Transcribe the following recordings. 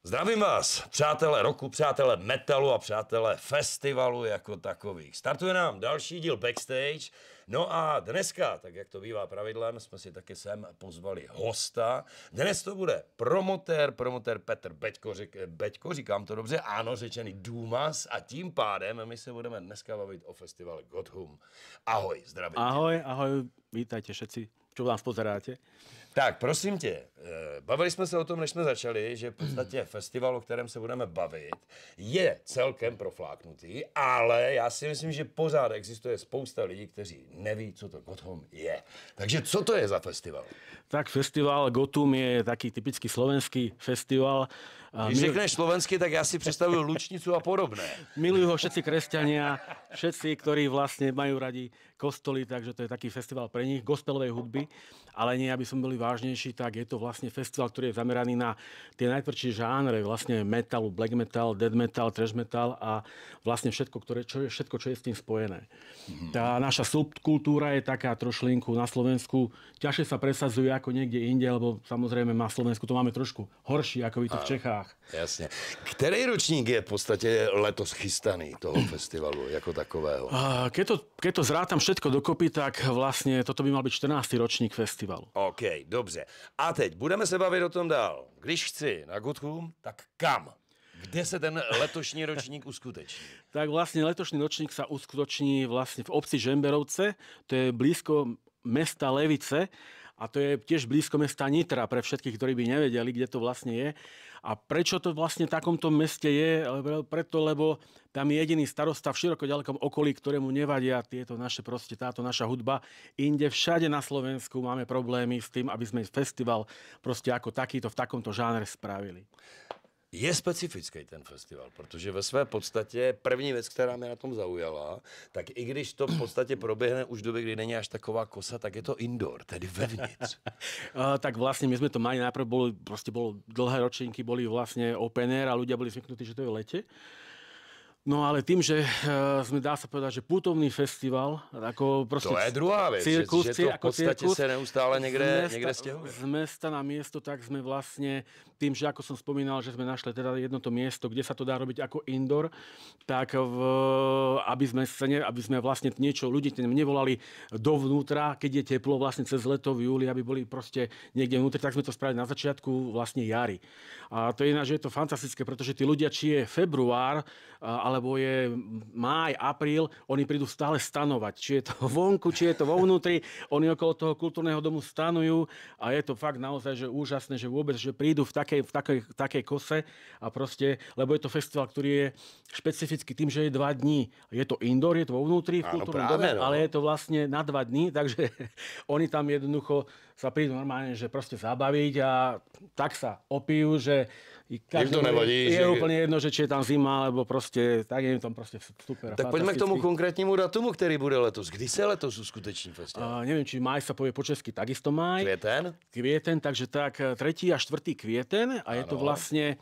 Zdravím vás, přátelé roku, přátelé metalu a přátelé festivalu jako takových. Startuje nám další díl Backstage. No a dneska, tak jak to bývá pravidlem, jsme si taky sem pozvali hosta. Dnes to bude promotér Petr Beďko, říkám to dobře, ano, řečený Dumas, a tím pádem my se budeme dneska bavit o festivale Gothum. Ahoj, zdravím. Ahoj, vítajte všetci, čo nás pozeráte. Tak, prosím tě, bavili jsme se o tom, než jsme začali, že v podstatě festival, o kterém se budeme bavit, je celkem profláknutý, ale já si myslím, že pořád existuje spousta lidí, kteří neví, co to Gothum je. Takže co to je za festival? Tak festival Gothum je taký typický slovenský festival. Když řekneš slovensky, tak já si představuju Lučnicu a podobné. Milujú ho všetci kresťania, všetci, ktorí vlastne majú radi kostoly, takže to je taký festival pre nich, gospelovej hudby. Ale nie, aby som boli vážnejší, tak je to vlastne festival, ktorý je zameraný na tie najtvrdšie žánre, vlastne metalu, black metal, death metal, thrash metal a vlastne všetko, čo je s tým spojené. Tá naša subkultúra je taká trošlinku na Slovensku, ťažšie sa presadzuje ako niekde inde, lebo samozrejme na Slovensku to máme trošku horší, ako vy to v Čechách. Jasně. Který ročník je v podstatě letos chystaný toho festivalu jako takového? Keď to zrátam všetko dokopy, tak vlastne toto by mal byť 14. ročník festivalu. OK, dobře. A teď budeme se bavit o tom dál. Když chci na Gothum, tak kam? Kde se ten letošní ročník uskuteční? Tak vlastne letošný ročník sa uskutoční vlastne v obci Žemberovce, to je blízko mesta Levice a to je tiež blízko mesta Nitra pre všetkých, ktorí by nevedeli, kde to vlastne je. A prečo to vlastne v takomto meste je? Preto, lebo tam je jediný starosta v široko ďalekom okolí, ktorému nevadia táto naša hudba. Inde všade na Slovensku máme problémy s tým, aby sme festival proste ako takýto v takomto žánre spravili. Je specifický ten festival, protože ve své podstatě první věc, která mě na tom zaujala, tak i když to v podstatě proběhne už v době, kdy není až taková kosa, tak je to indoor, tedy vevnitř. Tak vlastne my sme to mali, najprv bolo dlhé ročníky, boli vlastne open air a ľudia boli zvyknutí, že to je v lete. No ale tým, že sme, dá sa povedať, že putovný festival, ako proste... To je druhá vec, cirkus, že to v podstate sa neustále niekde stiahuje. Z mesta na miesto, tak sme vlastne tým, že ako som spomínal, že sme našli teda jedno to miesto, kde sa to dá robiť ako indoor, tak aby sme vlastne niečo, ľudí nevolali dovnútra, keď je teplo vlastne cez leto v júli, aby boli proste niekde vnútri, tak sme to spravili na začiatku vlastne jary. A to je ináč, že je to fantastické, pretože tí ľudia, či je február, alebo je máj, apríl, oni prídu stále stanovať. Či je to vonku, či je to vo vnútri, oni okolo toho kultúrneho domu stanujú a je to fakt naozaj že úžasné, že vôbec, že prídu v takej kose a proste, lebo je to festival, ktorý je špecificky tým, že je 2 dní. Je to indoor, je to vo vnútri, v kultúrnom dome, ale je to vlastne na 2 dní, takže oni tam jednoducho sa prídu normálne, že proste zabaviť a tak sa opijú, že to nevadí, je úplne jedno, že či je tam zima, alebo proste, tak je tam proste super. Tak poďme k tomu konkrétnímu datumu, ktorý bude letos. Kdy sa letos uskuteční festival? Neviem, či máj sa povie po česky takisto máj. Kvieten, takže tak 3. a 4. kvieten a je to vlastne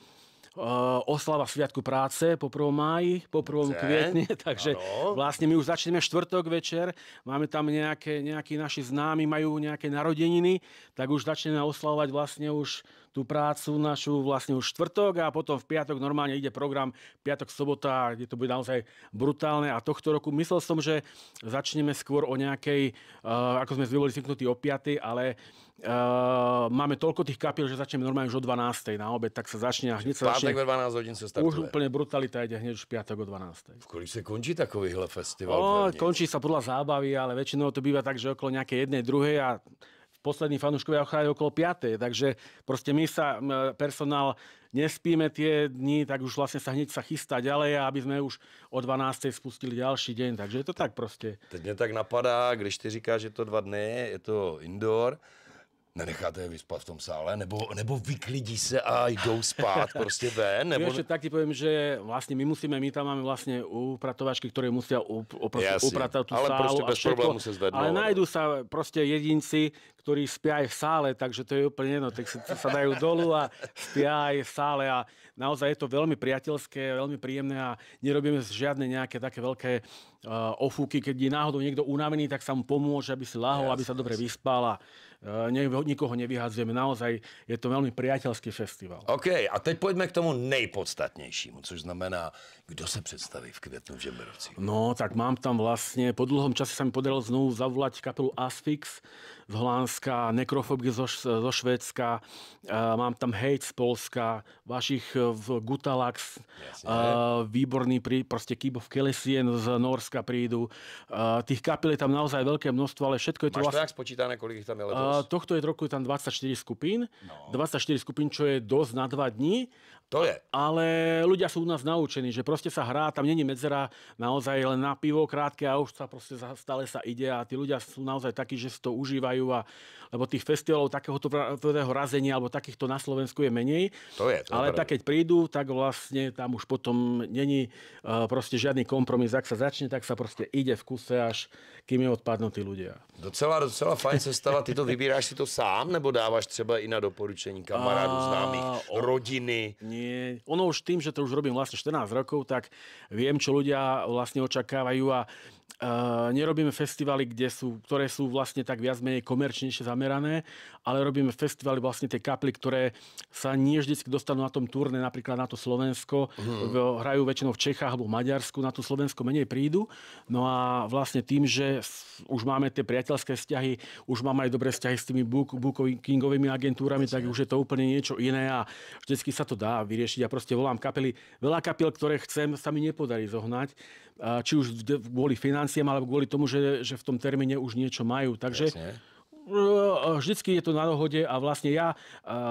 oslava Sviatku práce po 1. máji, po 1. kvietni, takže vlastne my už začneme štvrtok večer, máme tam nejakí naši známi, majú nejaké narodeniny, tak už začneme oslavovať vlastne už tú prácu našu vlastne už štvrtok a potom v piatok normálne ide program piatok, sobota, kde to bude naozaj brutálne a tohto roku myslel som, že začneme skôr o nejakej, ako sme boli zvyknutí o 5, ale máme toľko tých kapiel, že začneme normálne už o 12. na obed, tak sa začne a hneď sa začne. Pátek ve 12 hodín sa startuje. Už úplne brutalita ide hneď už piatok o 12. V kolik sa končí takovýhle festival? Končí sa podľa zábavy, ale väčšinou to býva tak, že okolo nejakej 1, 2 a poslední fanúškovia ochrávajú okolo 5. Takže proste my sa, personál, nespíme tie dni, tak už vlastne sa hneď sa chystá ďalej, aby sme už o 12. spustili ďalší deň. Takže je to tak proste. Teď mě tak napadá, když ty říkáš, že to 2 dny, je to indoor, nenecháte je vyspat v tom sále, nebo vyklidí se a jdou spát prostě ven? Nebo... Ešte tak ti poviem, že vlastne my tam máme vlastne upratovačky, ktoré musia upratať tú ale sálu bez problému sa zvednú. Ale nájdú sa proste jedinci, ktorí spia aj v sále, takže to je úplne jedno, tak sa dajú dolu a spia aj v sále a naozaj je to veľmi priateľské, veľmi príjemné a nerobíme žiadne nejaké také veľké ofúky, keď je náhodou niekto unavený, tak sa mu pomôže, aby si lahol, aby sa dobre vyspal a nikoho nevyhádzujeme. Naozaj je to veľmi priateľský festival. OK, a teď poďme k tomu nejpodstatnějšímu, což znamená, kdo se představí v květnu v Žemberovcích. No, tak mám tam vlastne, po dlhom čase sa mi podarilo znovu zavolať kapelu Asphyx z Holandska, Necrophobic zo Švédska, mám tam Hate z Polska, vašich v Gutalax, výborný proste Keep of Kelesien z Norska prídu. Tých kapel je tam naozaj veľké množstvo, ale všetko je to Máš to jak spočítané, kolik ich tam je letos? Tohto roku je tam 24 skupín. 24 skupín, čo je dosť na 2 dní. To je. Ale ľudia sú u nás naučení, že proste sa hrá, tam není medzera naozaj len na pivo krátke a už sa proste stále sa ide a tí ľudia sú naozaj takí, že si to užívajú lebo tých festivalov takéhoto tvrdého razenia alebo takýchto na Slovensku je menej. To je ale tak keď prídu, tak vlastne tam už potom není proste žiadny kompromis. Ak sa začne, tak sa proste ide v kuse, až kým je odpadnú tí ľudia. Docela fajn sestava. Ty to vybíráš si to sám, nebo dávaš třeba i na doporučení kamarádů, známych, rodiny? Nie. Ono už tým, že to už robím vlastne 14 rokov, tak viem, čo ľudia vlastne očakávajú a nerobíme festivaly, ktoré sú vlastne tak viac menej komerčnejšie zamerané, ale robíme festivaly vlastne tie kapely, ktoré sa nie vždy dostanú na tom turné, napríklad na to Slovensko. Hrajú väčšinou v Čechách alebo v Maďarsku, na to Slovensko menej prídu. No a vlastne tým, že už máme tie priateľské vzťahy, už máme aj dobré vzťahy s tými bookingovými agentúrami, tak už je to úplne niečo iné a vždycky sa to dá vyriešiť. Ja proste volám kapely. Veľa kapiel, ktoré chcem, sa mi nepodarí zohnať. Či už kvôli financiám, alebo kvôli tomu, že v tom termíne už niečo majú. Takže vždycky je to na dohode a vlastne ja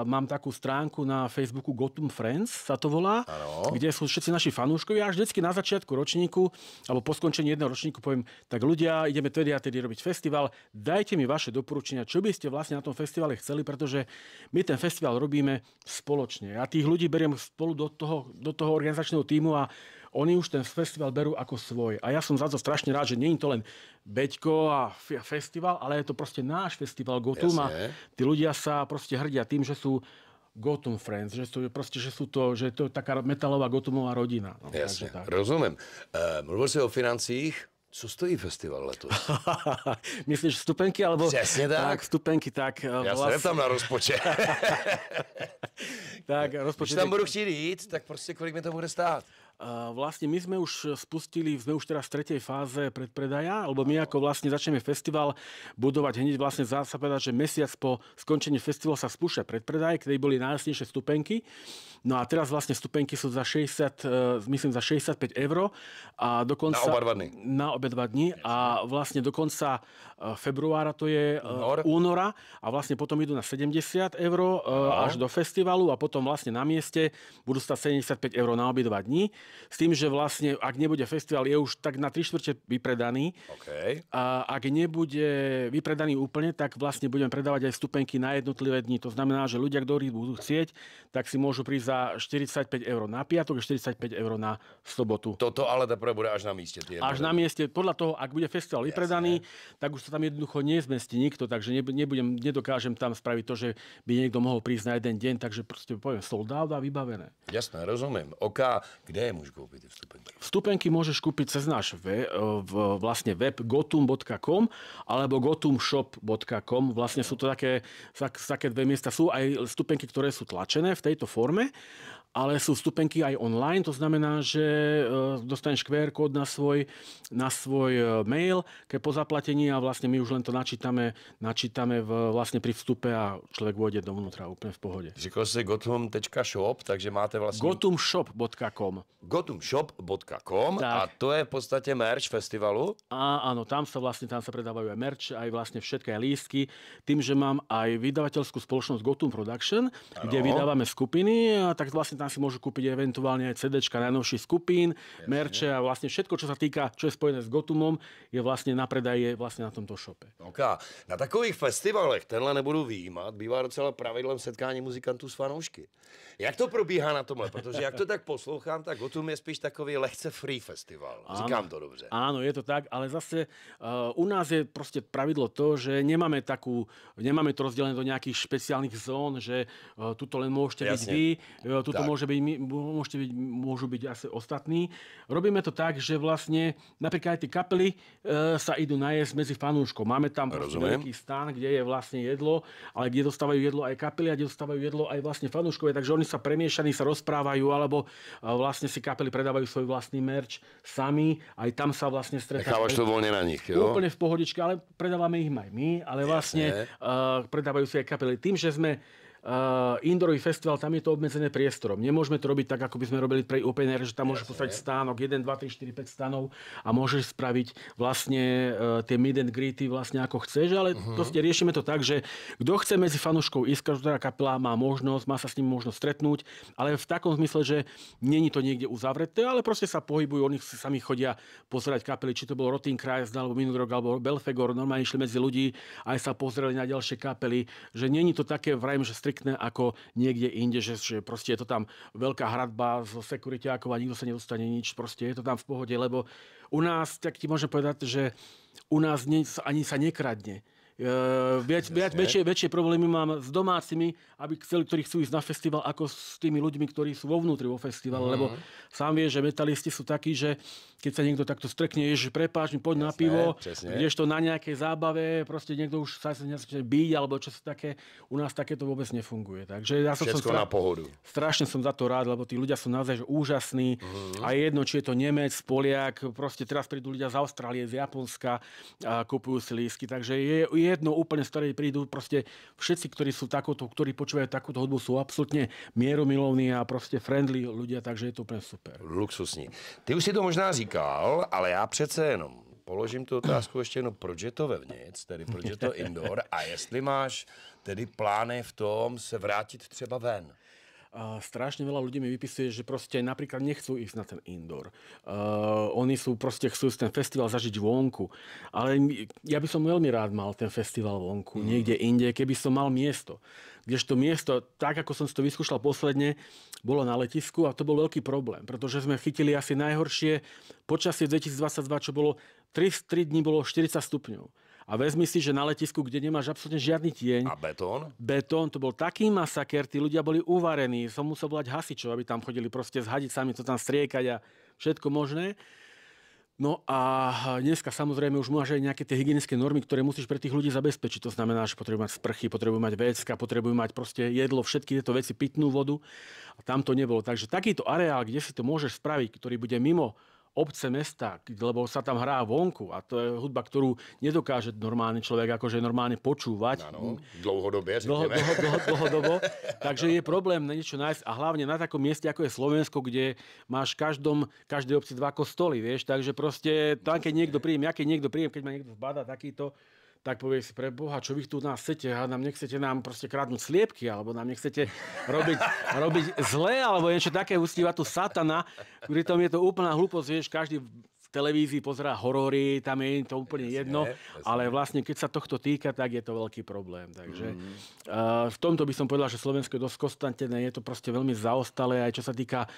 mám takú stránku na Facebooku Gotum Friends, sa to volá, kde sú všetci naši fanúškovia a vždycky na začiatku ročníku, alebo po skončení jedného ročníku poviem, tak ľudia, ideme tedy a tedy robiť festival, dajte mi vaše doporučenia, čo by ste vlastne na tom festivale chceli, pretože my ten festival robíme spoločne. Ja tých ľudí beriem spolu do toho organizačného tímu a oni už ten festival berú ako svoj. A ja som za to strašne rád, že nie je to len Beďko a festival, ale je to proste náš festival Gotum a tí ľudia sa proste hrdia tým, že sú Gotum Friends, že je to taká metalová Gotumová rodina. No, jasne, rozumiem. Mluvil si o financích. Co stojí festival letos? Myslíš vstupenky? Alebo... Přesně tak. Vstupenky, tak... Já se neptám na rozpočet. Tak, rozpočet... Když tam budu chtít jít, tak prostě kolik mi to bude stát? Vlastne my sme už teraz v tretej fáze predpredaja, alebo my ako vlastne začneme festival budovať hneď vlastne sa povedať, že mesiac po skončení festivalu sa spúšťa predpredaj, kde boli najjasnejšie stupenky. No a teraz vlastne stupenky sú za 65 € a dokonca... Na obe dva dni. A vlastne do konca februára, to je února a vlastne potom idú na 70 € až do festivalu a potom vlastne na mieste budú stať 75 € na obe dva dni. S tým, že vlastne, ak nebude festival, je už tak na 3/4 vypredaný. A ak nebude vypredaný úplne, tak vlastne budeme predávať aj vstupenky na jednotlivé dni. To znamená, že ľudia, ktorí budú chcieť, tak si môžu prísť za 45 € na piatok a 45 € na sobotu. Toto ale teprve bude až na míste. Až na mieste. Podľa toho, ak bude festival vypredaný, tak už sa tam jednoducho nezmestí nikto, takže nedokážem tam spraviť to, že by niekto mohol prísť na jeden deň, takže proste poviem sold out a vybavené. Jasné, rozumiem. Kde je môžu kúpiť vstupenky? Vstupenky môžeš kúpiť cez náš vlastne web gotum.com alebo gotumshop.com. Vlastne sú to také dve miesta. Sú aj vstupenky, ktoré sú tlačené v tejto forme, ale sú vstupenky aj online, to znamená, že dostaneš QR kód na svoj mail, keď po zaplatení a vlastne my už len to načítame vlastne pri vstupe a človek vôjde dovnútra úplne v pohode. Říkal si gotum.shop, takže máte vlastne... Gotumshop.com. Gotumshop.com a to je v podstate merch festivalu? Áno, tam sa predávajú aj merch, aj vlastne všetky aj lístky. Tým, že mám aj vydavateľskú spoločnosť Gotum Production, kde vydávame skupiny, tak vlastne tam si môžu kúpiť eventuálne aj CDčka najnovších skupín, merče a vlastne všetko, čo sa týka, čo je spojené s Gotumom, je vlastne na predaji vlastne na tomto shope. Na takových festivalech, tenhle nebudu výjímat, bývá docela pravidlem setkání muzikantů s fanoušky. Jak to probíhá na tomhle? Protože jak to tak poslouchám, tak Gotum je spíš takový lehce free festival. Říkám to dobře. Áno, je to tak, ale zase u nás je proste pravidlo to, že nemáme to rozdelené do nejakých špeciálnych zón, že tuto len môžete byť vy, tuto môžu byť asi ostatní. Robíme to tak, že vlastne napríklad aj tie kapely sa idú najesť medzi fanúškov. Máme tam veľký stán, kde je vlastne jedlo, ale kde dostávajú jedlo aj kapely a kde dostávajú jedlo aj vlastne fanúškové, takže oni sa premiešaní, sa rozprávajú, alebo vlastne si kapely predávajú svoj vlastný merch sami, aj tam sa vlastne stretávajú. Nechávaš to voľne na nich, jo? Úplne v pohodičke, ale predávame ich aj my, ale vlastne predávajú si aj kapely. Tým, že sme indoorový festival, tam je to obmedzené priestorom. Nemôžeme to robiť tak, ako by sme robili pre open air, že tam môžeš postaviť stánok, 1, 2, 3, 4, 5 stánov a môžeš spraviť vlastne tie meet and greety vlastne ako chceš, ale proste riešime to tak, že kto chce medzi fanúškov ísť, každá kapela má možnosť, má sa s ním možnosť stretnúť, ale v takom zmysle, že není to niekde uzavreté, ale proste sa pohybujú, oni sami chodia pozerať kapely, či to bol Rotting Christ, alebo Minulý rok, alebo Belfegor, normálne išli medzi ľudí, aj sa pozreli na ďalšie kapely, že není to také, vrajím, že ako niekde inde, že proste je to tam veľká hradba zo sekuriťákov a nikto sa nedostane nič, proste je to tam v pohode, lebo u nás, tak ti môžem povedať, že u nás ani sa nekradne. Väčšie problémy mám s domácimi, ktorí chcú ísť na festival, ako s tými ľuďmi, ktorí sú vo vnútri vo festivale, lebo sám vieš, že metalisti sú takí, že keď sa niekto takto strekne, že prepáč mi, poď na pivo, kdežto na nejakej zábave, proste niekto už sa začne byť, alebo čo sa také, u nás takéto vôbec nefunguje. Takže ja som na pohodu. Strašne som za to rád, lebo tí ľudia sú naozaj úžasní. A jedno, či je to Nemec, Poliak, proste teraz prídu ľudia z Austrálie, z Japonska a kupujú si lístky. Takže je jedno úplne, z ktorej prídu proste všetci, ktorí počúvajú takúto hudbu, sú absolútne mieromilovní a proste friendly ľudia, takže je to úplne super. Luxusní. Ty už si to možná říkal, ale já přece jenom položím tu otázku ještě jednou, proč je to vevnitř, tedy proč je to indoor a jestli máš tedy plány v tom se vrátit třeba ven. Strašne veľa ľudí mi vypisuje, že proste napríklad nechcú ísť na ten indoor. Oni chcú ten festival zažiť vonku. Ale ja by som veľmi rád mal ten festival vonku, niekde inde, keby som mal miesto. Kdežto miesto, tak ako som si to vyskúšal posledne, bolo na letisku a to bol veľký problém, pretože sme chytili asi najhoršie počasie 2022, čo bolo 3 dní bolo 40 stupňov. A vezmi si, že na letisku, kde nemáš absolútne žiadny tieň. A betón? Betón, to bol taký masaker, tí ľudia boli uvarení. Som musel volať hasičov, aby tam chodili proste s hadicami, to tam striekať a všetko možné. No a dneska samozrejme už máš aj nejaké tie hygienické normy, ktoré musíš pre tých ľudí zabezpečiť. To znamená, že potrebujú mať sprchy, potrebujú mať vécka, potrebujú mať proste jedlo, všetky tieto veci, pitnú vodu. A tam to nebolo. Takže takýto areál, kde si to môžeš spraviť, ktorý bude mimo obce mesta, lebo sa tam hrá vonku a to je hudba, ktorú nedokáže normálny človek akože normálne počúvať. Áno, dlouhodobě, dlhodobo. Takže je problém na niečo nájsť a hlavne na takom mieste, ako je Slovensko, kde máš každej obci 2 kostoly, vieš, takže proste tam, keď niekto príjem, keď ma niekto zbadá takýto, tak povie si, pre Boha, čo vy tu nás chcete, a nechcete nám proste krádnuť sliepky, alebo nám nechcete robiť zle, alebo niečo také, ustívať tu satana. Pritom je to úplná hlúposť, vieš, každý v televízii pozerá horory, tam je to úplne jedno, ale vlastne keď sa tohto týka, tak je to veľký problém. Takže v tomto by som povedal, že Slovensko je dosť konstantné, je to proste veľmi zaostalé, aj čo sa týka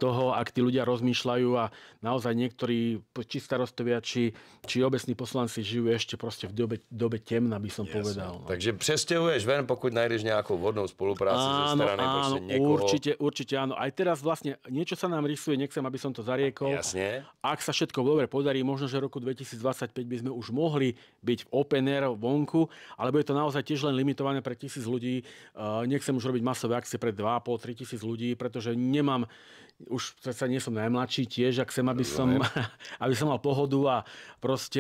toho, ak tí ľudia rozmýšľajú a naozaj niektorí, či starostovia, či obecní poslanci žijú ešte proste v dobe temna, by som povedal. No. Takže presťahuješ ven, pokud nájdeš nejakú vhodnou spoluprácu ze strany proste niekoho. Určite áno. Aj teraz vlastne niečo sa nám rysuje, nechcem, aby som to zariekol. Jasne. Ak sa všetko dobre podarí, možno, že v roku 2025 by sme už mohli byť v open air vonku, alebo je to naozaj tiež len limitované pre 1000 ľudí. Nechcem už robiť masové akcie pre 2,5-3 tisíc ľudí, pretože nemám už sa nie som najmladší tiež, ak chcem, aby som mal pohodu a proste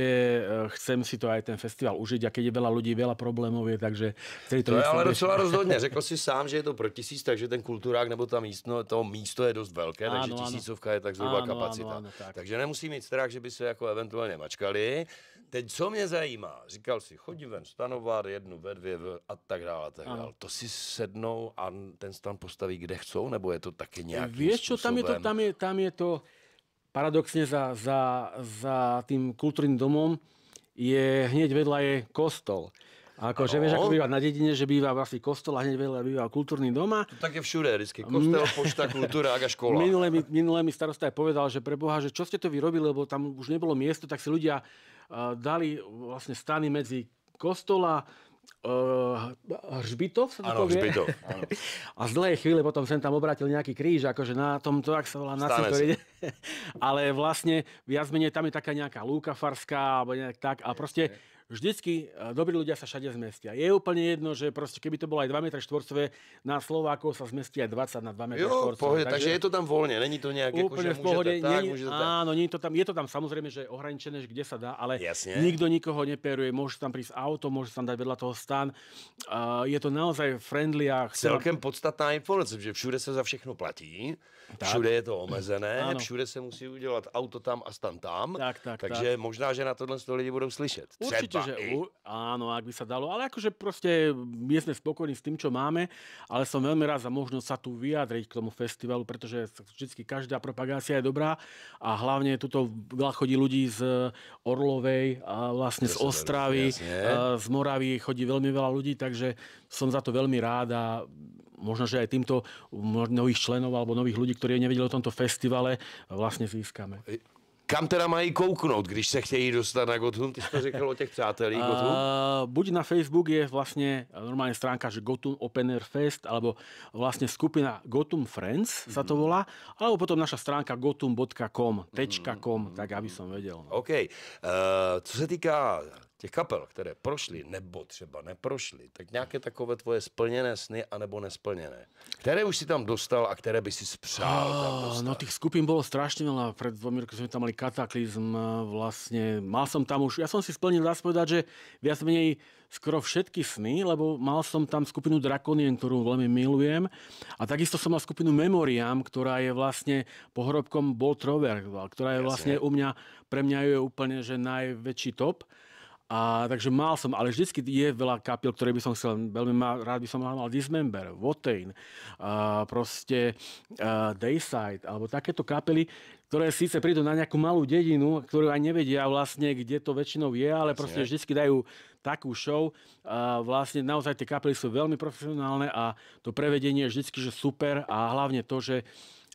chcem si to aj ten festival užiť a keď je veľa ľudí, veľa problémov je, takže... To je ale docela rozhodně. Řekl si sám, že je to pro 1000, takže ten kulturák nebo to místo je dost velké, takže 1000 je tak zhruba kapacita. Tak. Takže nemusí mít strach, že by se jako eventuálně mačkali. Teď co mě zajímá, říkal si, chodí ven stanovat, 1, 2 a tak dále. To si sednou a ten stan postaví kde chcou, nebo je to taky nějakým Vieš čo, způsobem? tam je to paradoxne za tým kultúrnym domom je hneď vedľa je kostol. Akože vieš, ako býva na dedine, že býva vlastne kostol a hneď veľa býva kultúrny dom. To tak je všude, vždycky. Kostel, pošta, kultúra a škola. Minulé mi starosta aj povedal, že pre Boha, že čo ste to vyrobili, lebo tam už nebolo miesto, tak si ľudia dali vlastne stany medzi kostola, Hřbitov sa to Áno, povie. Hřbitov. Áno. A z dlhej chvíle potom sem tam obrátil nejaký kríž, akože na tomto, ak sa volá, na cintoríne. Ale vlastne viac menej tam je taká nejaká lúka farská, alebo nejak tak. A proste vždycky dobrí ľudia sa všade zmestia. Je úplne jedno, že proste keby to bolo aj 2 m štvorcové, na Slovákov sa zmestí aj 20 na 2 m štvorcové. Pohode, takže je to tam voľne, není to nejak, úplne že v pohode. môžete tak, môžete tak. Áno, nie je to tam, je to tam samozrejme, že ohraničené, že kde sa dá, ale Jasne. nikto nikoho neperuje, môže tam prísť auto, môže tam dať vedľa toho stan. Je to naozaj friendly a Celkem podstatná informace, že všude se za všechno platí, všude je to omezené, Áno. všude se musí udělat auto tam a stan tam, takže tak. možná, že na tohle lidi budou slyšet. Určite, že áno, ak by sa dalo, ale akože proste my sme spokojní s tým, čo máme, ale som veľmi rád za možnosť sa tu vyjadriť k tomu festivalu, pretože vždycky každá propagácia je dobrá a hlavne tuto veľa chodí ľudí z Orlovej, a vlastne z Ostravy, z Moravy chodí veľmi veľa ľudí, takže som za to veľmi rád a možno, že aj týmto nových členov alebo nových ľudí, ktorí nevedeli o tomto festivale, vlastne získame. Kam teda mají kouknout, když se chtějí dostat na Gotthum? Ty jsi to řekl o těch přátelích Gotthum? Buď na Facebook je vlastne normálne stránka, že Gotthum Open Air Fest, alebo vlastne skupina Gotthum Friends sa to volá, alebo potom naša stránka gothum.com, tak aby som vedel. OK. Co se týká těch kapel, které prošly nebo třeba neprošly, tak nějaké takové tvoje splněné sny anebo nesplněné. Které už si tam dostal a které by si spřál tam dostat? No tých skupín bolo strašne veľa. Pred 2 roky sme tam mali Kataklizm. Vlastne mal som tam už, ja som si splnil, dá sa povedať, že viac menej skoro všetky sny, lebo mal som tam skupinu Drakonien, ktorú veľmi milujem. A takisto som mal skupinu Memoriam, ktorá je vlastne pohrobkom Bolt Rover, ktorá je vlastne pre mňa je úplne že najväčší top. A takže mal som, ale vždycky je veľa kapiel, ktoré by som chcel, veľmi rád by som mal Dismember, Wotain, proste Dayside, alebo takéto kapely, ktoré síce prídu na nejakú malú dedinu, ktorú aj nevedia vlastne, kde to väčšinou je, ale proste vždycky dajú takú show. Vlastne naozaj tie kapely sú veľmi profesionálne a to prevedenie je vždycky že super a hlavne to, že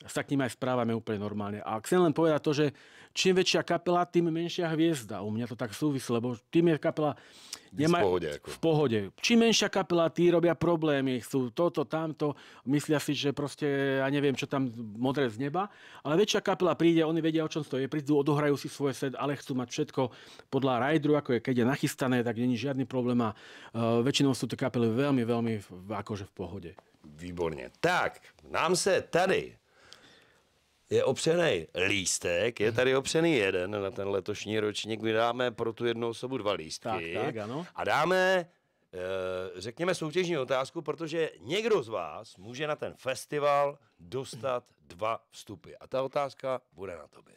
sa k ním aj správame úplne normálne. A chcem len povedať to, že čím väčšia kapela, tým menšia hviezda. U mňa to tak súvisí, lebo tým je kapela v pohode. Čím menšia kapela, tí robia problémy, chcú toto, tamto, myslia si, že proste, ja neviem, čo tam modré z neba, ale väčšia kapela príde, oni vedia, o čom stojí, prídu, odohrajú si svoj set, ale chcú mať všetko podľa rajdru, ako je, keď je nachystané, tak není žiadny problém a väčšinou sú tie kapely veľmi, veľmi akože v pohode. Výborně. Tak, nám se tady je opřený lístek, je tady opřený jeden na ten letošní ročník. My dáme pro tu jednu osobu 2 lístky. Tak, ano. A dáme, řekněme, soutěžní otázku, protože někdo z vás může na ten festival dostat 2 vstupy. A ta otázka bude na tobě.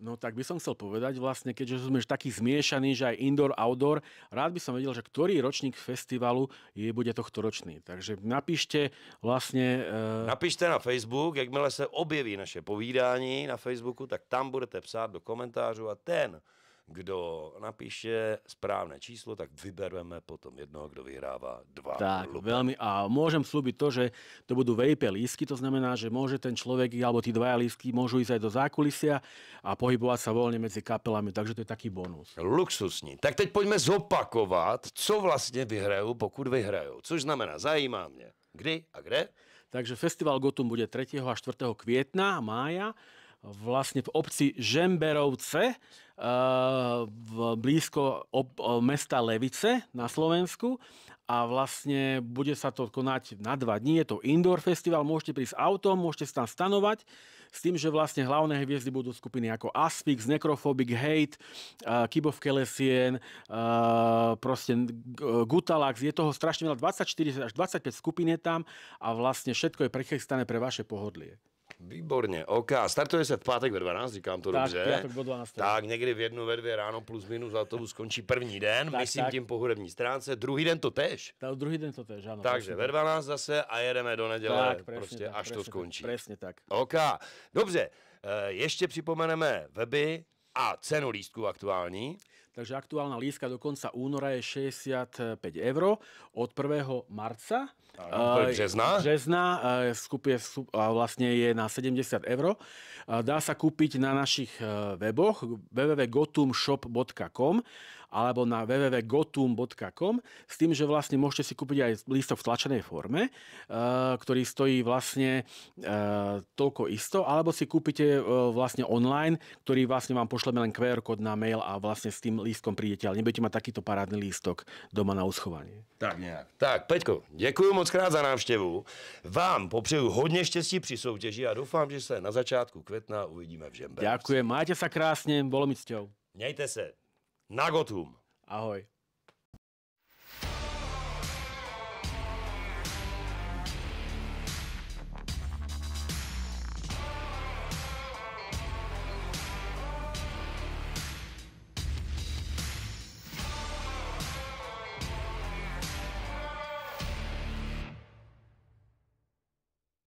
No tak by som chcel povedať, vlastne, keďže sme taký zmiešaný, že aj indoor, outdoor, rád by som vedel, že ktorý ročník festivalu bude tohto ročný. Takže napíšte vlastne... Napište na Facebook, jakmile se objeví naše povídání na Facebooku, tak tam budete psát do komentářů a ten, kdo napíše správne číslo, tak vybereme potom jednoho, kdo vyhrává 2. Tak, veľmi. A môžem slúbiť to, že to budú VIP lístky, to znamená, že môže ten človek, alebo tí 2 lístky môžu ísť aj do zákulisia a pohybovať sa voľne medzi kapelami, takže to je taký bonus. Luxusní. Tak teď pojďme zopakovat, co vlastně vyhrajou, pokud vyhrajou. Což znamená, zajímá mě, kdy a kde? Takže festival Gotthum bude 3. a 4. kvietna, mája, vlastne v obci Žemberovce, blízko mesta Levice na Slovensku a vlastne bude sa to konať na 2 dní. Je to indoor festival, môžete prísť autom, môžete sa tam stanovať s tým, že vlastne hlavné hviezdy budú skupiny ako Asphyx, Necrophobic, Hate, Keep of Kelesien, proste Gutalax. Je toho strašne veľa, 24 až 25 skupín je tam a vlastne všetko je prechystané pre vaše pohodlie. Výborně, OK. Startuje se v pátek ve 12, říkám to tak, dobře. Pátek ve 12. Tak někdy v 1, ve 2 ráno plus minus autobus skončí první den, tak, myslím tím po hudební stránce. Druhý den to tež. Druhý den to tež, áno. Takže ve 12 zase a jedeme do neděle, tak, presne, prostě tak, až presne, to skončí. Presne tak. OK. Dobře, ještě připomeneme weby a cenu lístku aktuální. Takže aktuálna lístka do konca února je 65 € od 1. marca. Března vlastne je na 70 €. Dá sa kúpiť na našich weboch www.gothumshop.com alebo na www.gotum.com s tým, že vlastne môžete si kúpiť aj lístok v tlačenej forme, ktorý stojí vlastne toľko isto, alebo si kúpite vlastne online, ktorý vlastne vám pošleme len QR kód na mail a vlastne s tým lístkom prídete, ale nebudete mať takýto parádny lístok doma na uschovanie. Tak nějak. Tak, Peťko, děkuji moc krát za návštěvu. Vám popřeju hodně štěstí při soutěži a doufám, že se na začátku května uvidíme v Žemberci. Ďakujem, majte sa krásne, bolo mi cťou. Mějte se. Na Gotum. Ahoj.